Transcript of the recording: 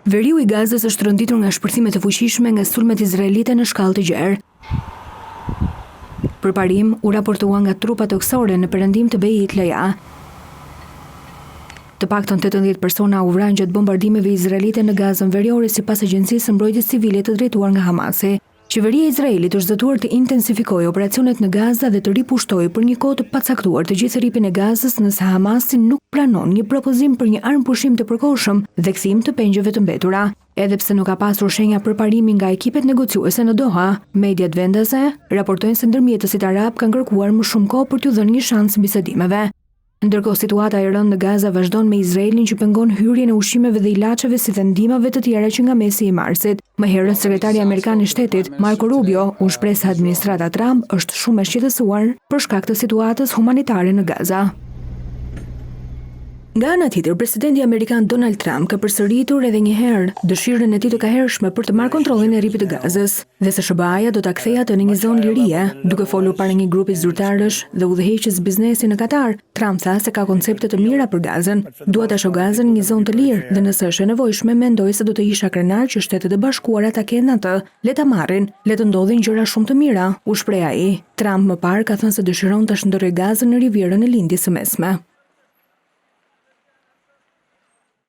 Veriu i Gazës është rënditur nga shpërthime të fuqishme nga sulmet izraelite në shkallë të gjerë. Përparim u raportua nga trupat toksore në perëndim të Beit Laia. Të paktën 18 persona u vranë gjatë bombardimeve izraelite në Gazën Veriore sipas Agjencisë së Mbrojtjes Civile të drejtuar nga Hamasi. Qeveria e Izraelit është zëtuar të intensifikojë operacionet në Gaza dhe të ripushtojë për një kohë të pacaktuar të gjithë rripin e Gazës nëse Hamasi nuk pranon një propozim për një armëpushim të përkohshëm dhe kthim të pengjeve të mbetura. Edhe pse nuk ka pasur shenja përparimi nga ekipet negociuese në Doha, mediat vendase raportojnë se ndërmjetësit arab kanë kërkuar më shumë kohë për t'u dhënë një shans bisedimeve. Ndërkohë situata e rëndë në Gaza vazhdon me Izraelin që pengon hyrjen e ushqimeve dhe ilaçeve si dhe ndihmave të tjera që nga mesi i marsit. Më herët sekretari amerikan i shtetit, Marco Rubio, u shpreh se administrata Trump është shumë e shqetësuar për shkak të situatës humanitare në Gaza. Nga ana tjetër, presidenti amerikan Donald Trump ka përsëritur edhe një herë dëshirën e tij të kahershme për të marrë kontrollin e rripit të Gazës dhe se SBA-ja do ta kthejë atë në një zonë lirie, duke folur para një grupi zyrtarësh dhe udhëheqës biznesi në Katar. Trump tha se ka koncepte të mira për Gazën, dua ta shoh Gazën një zonë të lirë dhe nëse është e nevojshme, mendoj se do të isha krenar që Shtetet e Bashkuara ta kenë atë. Le ta marrin, le të ndodhin gjëra shumë të mira, u shpreh ai. Trump më parë ka thënë se dëshiron ta shndërrojë Gazën në Rivierën e Lindjes së Mesme.